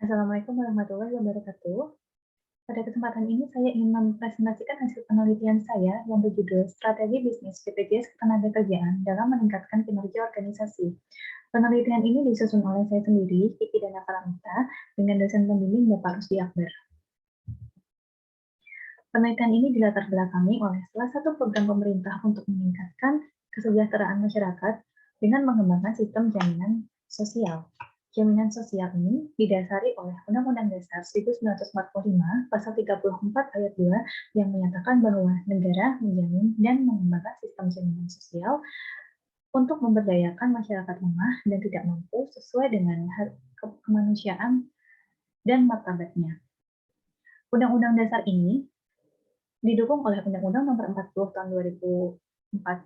Assalamualaikum warahmatullahi wabarakatuh. Pada kesempatan ini saya ingin mempresentasikan hasil penelitian saya yang berjudul Strategi Bisnis BPJS Ketenagakerjaan dalam Meningkatkan Kinerja Organisasi. Penelitian ini disusun oleh saya sendiri, Kiki Dana Paramita, dengan dosen pembimbing Bapak Rusdi Akbar. Penelitian ini dilatar belakangi oleh salah satu program pemerintah untuk meningkatkan kesejahteraan masyarakat dengan mengembangkan sistem jaminan sosial. Jaminan sosial ini didasari oleh Undang-Undang Dasar 1945 Pasal 34 Ayat 2 yang menyatakan bahwa negara menjamin dan mengembangkan sistem jaminan sosial untuk memberdayakan masyarakat lemah dan tidak mampu sesuai dengan hak kemanusiaan dan martabatnya. Undang-Undang Dasar ini didukung oleh Undang-Undang Nomor 40 Tahun 2004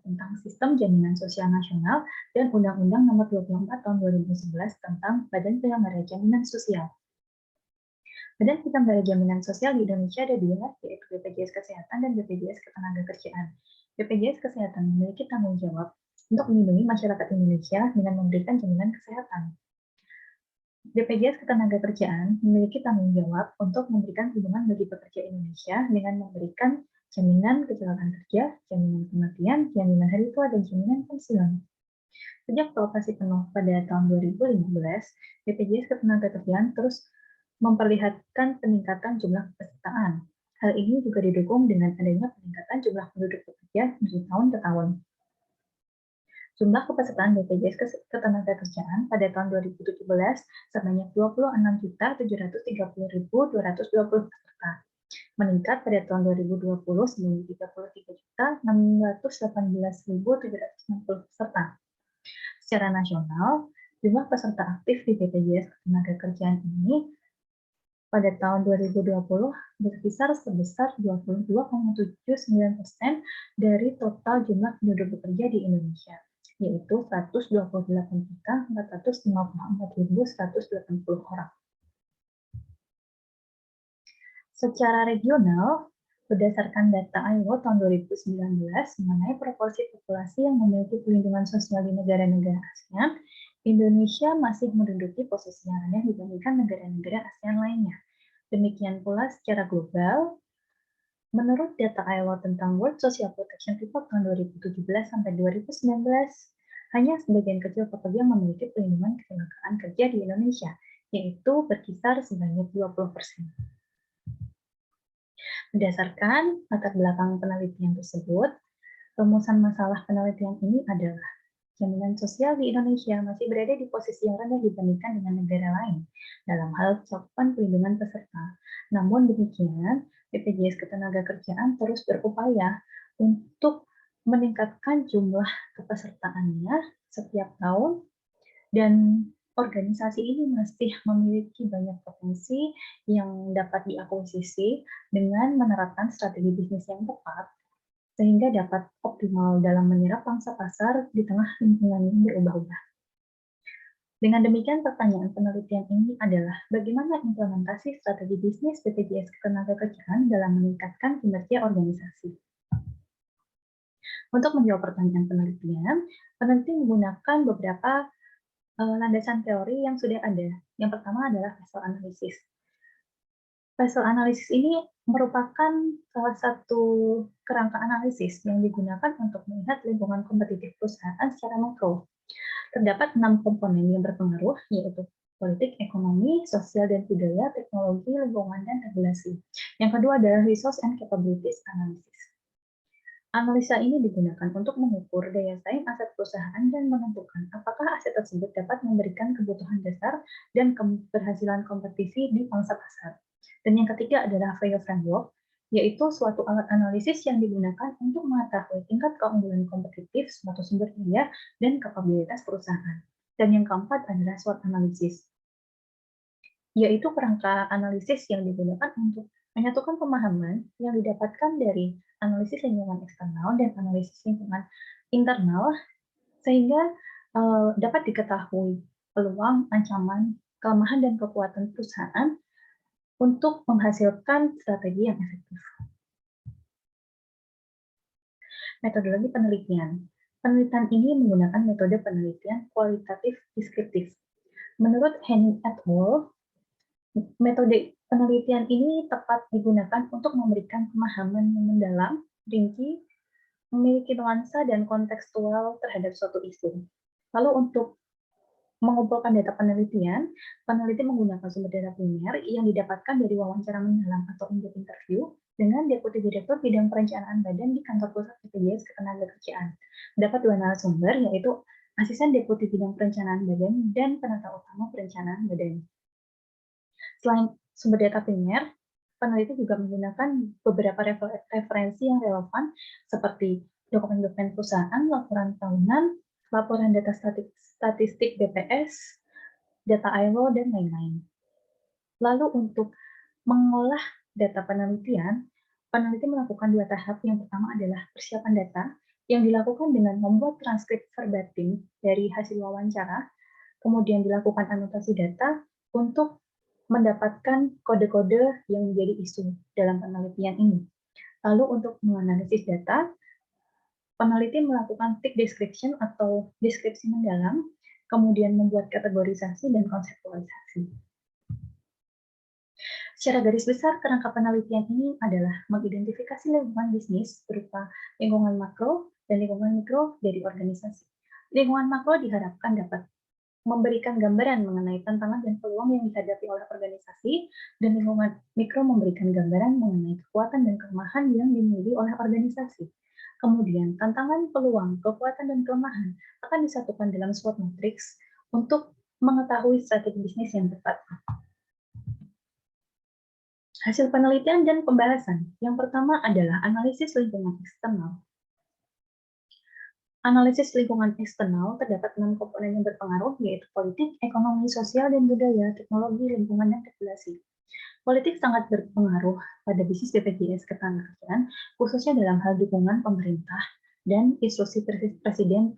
tentang Sistem Jaminan Sosial Nasional dan Undang-Undang Nomor 24 Tahun 2011 tentang Badan Penyelenggara Jaminan Sosial. Badan Penyelenggara Jaminan Sosial di Indonesia ada dua, yaitu BPJS Kesehatan dan BPJS Ketenagakerjaan. BPJS Kesehatan memiliki tanggung jawab untuk melindungi masyarakat Indonesia dengan memberikan jaminan kesehatan. BPJS Ketenagakerjaan memiliki tanggung jawab untuk memberikan perlindungan bagi pekerja Indonesia dengan memberikan jaminan kecelakaan kerja, jaminan kematian, jaminan hari tua, dan jaminan pensiun. Sejak beroperasi penuh pada tahun 2015, BPJS Ketenagakerjaan terus memperlihatkan peningkatan jumlah kepesertaan. Hal ini juga didukung dengan adanya peningkatan jumlah penduduk bekerja dari tahun ke tahun. Jumlah kepesertaan BPJS Ketenagakerjaan pada tahun 2017 sebanyak 26.730.220 peserta, meningkat pada tahun 2020 sebanyak 33.618.760 peserta. Secara nasional, jumlah peserta aktif di BPJS Ketenagakerjaan ini pada tahun 2020 berkisar sebesar 22,79% dari total jumlah penduduk bekerja di Indonesia, yaitu 128.454.180 orang. Secara regional, berdasarkan data ILO tahun 2019 mengenai proporsi populasi yang memiliki perlindungan sosial di negara-negara ASEAN, Indonesia masih menduduki posisi yang rendah dibandingkan negara-negara ASEAN lainnya. Demikian pula secara global, menurut data ILO tentang World Social Protection Report tahun 2017 sampai 2019, hanya sebagian kecil pekerja memiliki perlindungan kecelakaan kerja di Indonesia, yaitu berkisar sebanyak 20%. Berdasarkan latar belakang penelitian tersebut, rumusan masalah penelitian ini adalah jaminan sosial di Indonesia masih berada di posisi yang rendah dibandingkan dengan negara lain dalam hal cakupan perlindungan peserta. Namun demikian, BPJS Ketenagakerjaan terus berupaya untuk meningkatkan jumlah kepesertaannya setiap tahun, dan organisasi ini masih memiliki banyak potensi yang dapat diakuisisi dengan menerapkan strategi bisnis yang tepat, sehingga dapat optimal dalam menyerap pangsa pasar di tengah lingkungan yang berubah-ubah. Dengan demikian, pertanyaan penelitian ini adalah bagaimana implementasi strategi bisnis BPJS Ketenagakerjaan dalam meningkatkan kinerja organisasi. Untuk menjawab pertanyaan penelitian, peneliti menggunakan beberapa landasan teori yang sudah ada. Yang pertama adalah vessel analisis. Vessel analisis ini merupakan salah satu kerangka analisis yang digunakan untuk melihat lingkungan kompetitif perusahaan secara makro. Terdapat 6 komponen yang berpengaruh, yaitu politik, ekonomi, sosial dan budaya, teknologi, lingkungan, dan regulasi. Yang kedua adalah resource and capabilities analysis. Analisa ini digunakan untuk mengukur daya saing aset perusahaan dan menentukan apakah aset tersebut dapat memberikan kebutuhan dasar dan keberhasilan kompetisi di pangsa pasar. Dan yang ketiga adalah value framework, yaitu suatu alat analisis yang digunakan untuk mengetahui tingkat keunggulan kompetitif suatu sumber daya dan kapabilitas perusahaan. Dan yang keempat adalah SWOT analisis, yaitu kerangka analisis yang digunakan untuk menyatukan pemahaman yang didapatkan dari analisis lingkungan eksternal dan analisis lingkungan internal, sehingga dapat diketahui peluang, ancaman, kelemahan, dan kekuatan perusahaan untuk menghasilkan strategi yang efektif. Metodologi penelitian. Penelitian ini menggunakan metode penelitian kualitatif deskriptif. Menurut Henning et al., Metode penelitian ini tepat digunakan untuk memberikan pemahaman yang mendalam, rinci, memiliki nuansa dan kontekstual terhadap suatu isu. Lalu untuk mengumpulkan data penelitian, peneliti menggunakan sumber data primer yang didapatkan dari wawancara mendalam atau in-depth interview dengan Deputi Direktur Bidang Perencanaan Badan di Kantor Pusat BPJS Ketenagakerjaan. Dapat dua narasumber, yaitu Asisten Deputi Bidang Perencanaan Badan dan Penata Utama Perencanaan Badan. Selain sumber data primer, peneliti juga menggunakan beberapa referensi yang relevan seperti dokumen-dokumen perusahaan, laporan tahunan, laporan data statistik BPS, data ILO, dan lain-lain. Lalu untuk mengolah data penelitian, peneliti melakukan dua tahap. Yang pertama adalah persiapan data yang dilakukan dengan membuat transkrip verbatim dari hasil wawancara, kemudian dilakukan anotasi data untuk mendapatkan kode-kode yang menjadi isu dalam penelitian ini. Lalu untuk menganalisis data, peneliti melakukan thick description atau deskripsi mendalam, kemudian membuat kategorisasi dan konseptualisasi. Secara garis besar, kerangka penelitian ini adalah mengidentifikasi lingkungan bisnis berupa lingkungan makro dan lingkungan mikro dari organisasi. Lingkungan makro diharapkan dapat memberikan gambaran mengenai tantangan dan peluang yang dihadapi oleh organisasi, dan lingkungan mikro memberikan gambaran mengenai kekuatan dan kelemahan yang dimiliki oleh organisasi. Kemudian, tantangan, peluang, kekuatan, dan kelemahan akan disatukan dalam SWOT matrix untuk mengetahui strategi bisnis yang tepat. Hasil penelitian dan pembahasan. Yang pertama adalah analisis lingkungan eksternal. Analisis lingkungan eksternal terdapat 6 komponen yang berpengaruh, yaitu politik, ekonomi, sosial, dan budaya, teknologi, lingkungan, dan regulasi. Politik sangat berpengaruh pada bisnis BPJS Ketenagakerjaan, khususnya dalam hal dukungan pemerintah dan instruksi Presiden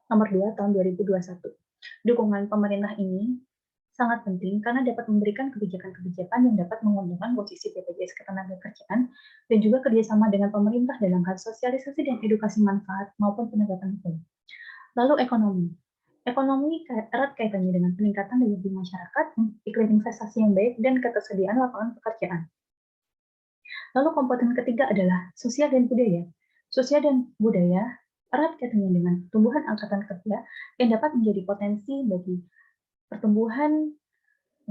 nomor 2 tahun 2021. Dukungan pemerintah ini sangat penting karena dapat memberikan kebijakan-kebijakan yang dapat menguntungkan posisi BPJS Ketenagakerjaan dan juga kerjasama dengan pemerintah dalam hal sosialisasi dan edukasi manfaat maupun penegakan hukum. Lalu ekonomi. Ekonomi erat kaitannya dengan peningkatan daya beli masyarakat, iklim investasi yang baik, dan ketersediaan lapangan pekerjaan. Lalu komponen ketiga adalah sosial dan budaya. Sosial dan budaya erat kaitannya dengan tumbuhan angkatan kerja yang dapat menjadi potensi bagi pertumbuhan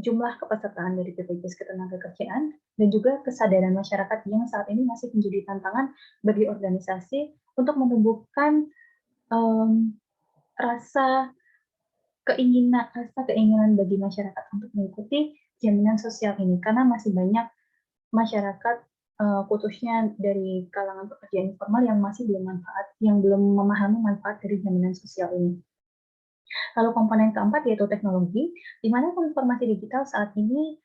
jumlah kepesertaan dari BPJS Ketenagakerjaan dan juga kesadaran masyarakat yang saat ini masih menjadi tantangan bagi organisasi untuk menumbuhkan rasa keinginan bagi masyarakat untuk mengikuti jaminan sosial ini, karena masih banyak masyarakat khususnya dari kalangan pekerja informal yang masih belum memahami manfaat dari jaminan sosial ini. Lalu komponen keempat yaitu teknologi, di mana informasi digital saat ini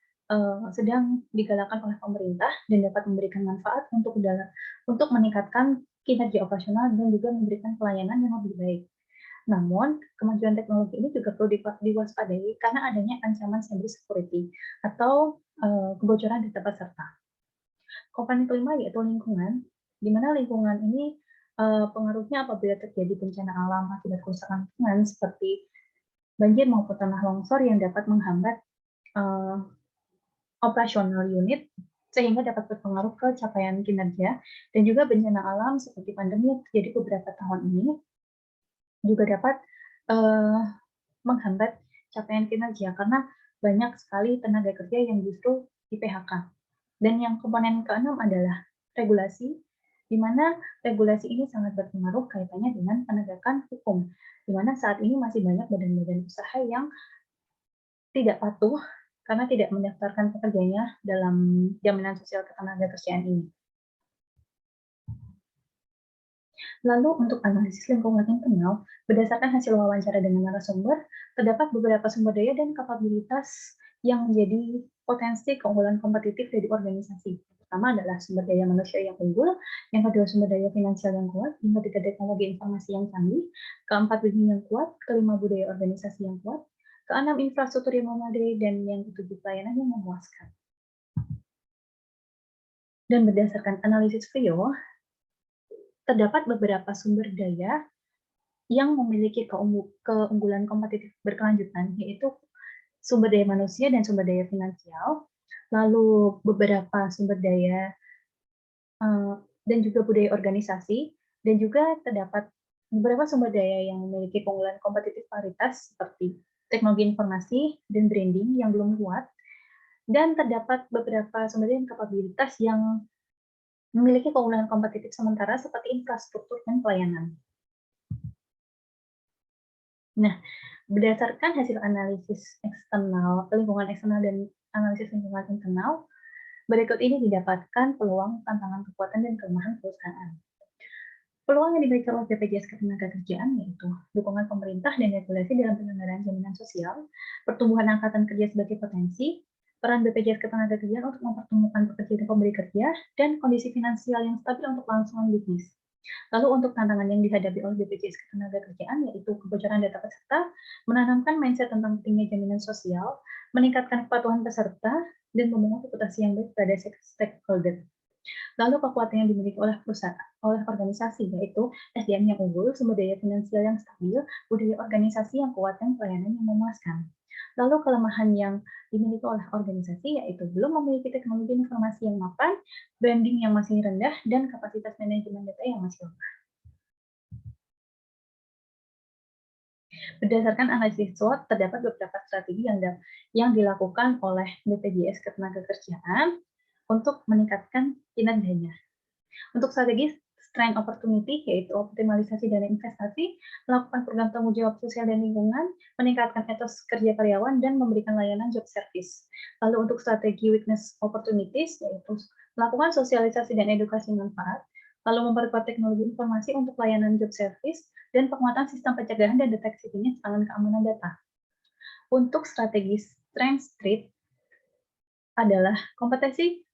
sedang digalakkan oleh pemerintah dan dapat memberikan manfaat untuk meningkatkan kinerja operasional dan juga memberikan pelayanan yang lebih baik. Namun, kemajuan teknologi ini juga perlu diwaspadai karena adanya ancaman cyber security atau kebocoran data peserta. Komponen kelima yaitu lingkungan, di mana lingkungan ini pengaruhnya apabila terjadi bencana alam akibat kerusakan lingkungan seperti banjir maupun tanah longsor yang dapat menghambat operasional unit sehingga dapat berpengaruh ke capaian kinerja, dan juga bencana alam seperti pandemi yang terjadi beberapa tahun ini juga dapat menghambat capaian kinerja karena banyak sekali tenaga kerja yang justru di PHK. Dan yang komponen keenam adalah regulasi, di mana regulasi ini sangat berpengaruh kaitannya dengan penegakan hukum, di mana saat ini masih banyak badan-badan usaha yang tidak patuh karena tidak mendaftarkan pekerjanya dalam jaminan sosial ketenagakerjaan ini. Lalu untuk analisis lingkungan internal, berdasarkan hasil wawancara dengan narasumber, terdapat beberapa sumber daya dan kapabilitas yang menjadi potensi keunggulan kompetitif dari organisasi. Pertama adalah sumber daya manusia yang unggul, yang kedua sumber daya finansial yang kuat, yang ketiga teknologi informasi yang canggih, keempat bisnis yang kuat, kelima budaya organisasi yang kuat, keenam infrastruktur yang memadai, dan yang ketujuh pelayanan yang memuaskan. Dan berdasarkan analisis VIO, terdapat beberapa sumber daya yang memiliki keunggulan kompetitif berkelanjutan, yaitu sumber daya manusia dan sumber daya finansial, lalu beberapa sumber daya dan juga budaya organisasi, dan juga terdapat beberapa sumber daya yang memiliki keunggulan kompetitivitas seperti teknologi informasi dan branding yang belum kuat, dan terdapat beberapa sumber daya dan kapabilitas yang memiliki keunggulan kompetitif sementara seperti infrastruktur dan pelayanan. Nah, berdasarkan hasil analisis eksternal, lingkungan eksternal dan analisis lingkungan internal, berikut ini didapatkan peluang, tantangan, kekuatan, dan kelemahan perusahaan. Peluang yang dimiliki oleh BPJS Ketenagakerjaan yaitu dukungan pemerintah dan regulasi dalam penyelenggaraan jaminan sosial, pertumbuhan angkatan kerja sebagai potensi, peran BPJS Ketenagakerjaan untuk mempertemukan pekerja dan pemberi kerja, dan kondisi finansial yang stabil untuk kelangsungan bisnis. Lalu untuk tantangan yang dihadapi oleh BPJS Ketenagakerjaan yaitu kebocoran data peserta, menanamkan mindset tentang pentingnya jaminan sosial, meningkatkan kepatuhan peserta, dan membangun reputasi yang baik pada stakeholder. Lalu kekuatan yang dimiliki oleh perusahaan, oleh organisasi yaitu SDM yang unggul, sumber daya finansial yang stabil, budaya organisasi yang kuat, dan pelayanan yang memuaskan. Lalu kelemahan yang dimiliki oleh organisasi yaitu belum memiliki teknologi informasi yang mapan, branding yang masih rendah, dan kapasitas manajemen data yang masih lemah. Berdasarkan analisis SWOT, terdapat beberapa strategi yang dilakukan oleh BPJS Ketenagakerjaan untuk meningkatkan kinerjanya. Untuk strategi strength opportunity, yaitu optimalisasi dana investasi, melakukan program tanggung jawab sosial dan lingkungan, meningkatkan etos kerja karyawan, dan memberikan layanan job service. Lalu untuk strategi weakness opportunities, yaitu melakukan sosialisasi dan edukasi manfaat, lalu memperkuat teknologi informasi untuk layanan job service, dan penguatan sistem pencegahan dan deteksi dini serangan keamanan data. Untuk strategi strength street, adalah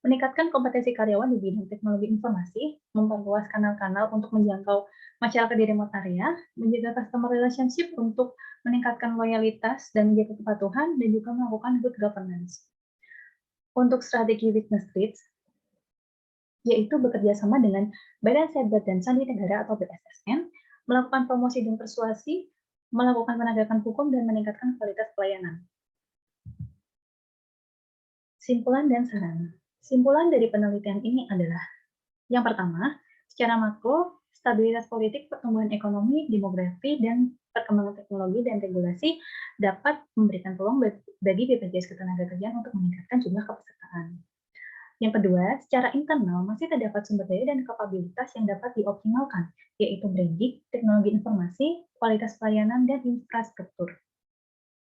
meningkatkan kompetensi karyawan di bidang teknologi informasi, memperluas kanal-kanal untuk menjangkau masyarakat di remote area, menjaga customer relationship untuk meningkatkan loyalitas dan menjaga kepatuhan, dan juga melakukan good governance. Untuk strategi witness streets, yaitu bekerja sama dengan Badan Cyber dan Sandi Negara atau BSSN, melakukan promosi dan persuasi, melakukan penegakan hukum, dan meningkatkan kualitas pelayanan. Simpulan dan saran. Simpulan dari penelitian ini adalah, yang pertama, secara makro, stabilitas politik, pertumbuhan ekonomi, demografi, dan perkembangan teknologi dan regulasi dapat memberikan peluang bagi BPJS Ketenagakerjaan untuk meningkatkan jumlah kepesertaan. Yang kedua, secara internal masih terdapat sumber daya dan kapabilitas yang dapat dioptimalkan, yaitu branding, teknologi informasi, kualitas pelayanan, dan infrastruktur.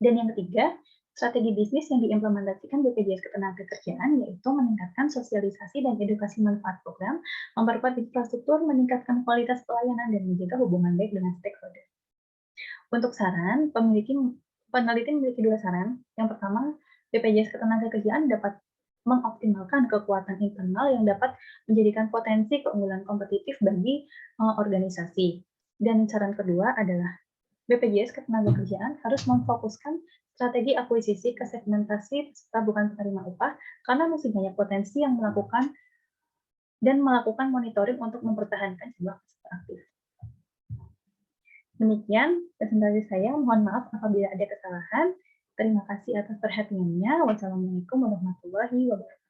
Dan yang ketiga, strategi bisnis yang diimplementasikan BPJS Ketenagakerjaan yaitu meningkatkan sosialisasi dan edukasi manfaat program, memperkuat infrastruktur, meningkatkan kualitas pelayanan, dan menjaga hubungan baik dengan stakeholder. Untuk saran, peneliti memiliki dua saran. Yang pertama, BPJS Ketenagakerjaan dapat mengoptimalkan kekuatan internal yang dapat menjadikan potensi keunggulan kompetitif bagi organisasi. Dan saran kedua adalah BPJS Ketenagakerjaan harus memfokuskan strategi akuisisi ke segmentasi peserta bukan penerima upah karena masih banyak potensi yang melakukan monitoring untuk mempertahankan jumlah peserta aktif. Demikian presentasi saya. Mohon maaf apabila ada kesalahan. Terima kasih atas perhatiannya. Wassalamualaikum warahmatullahi wabarakatuh.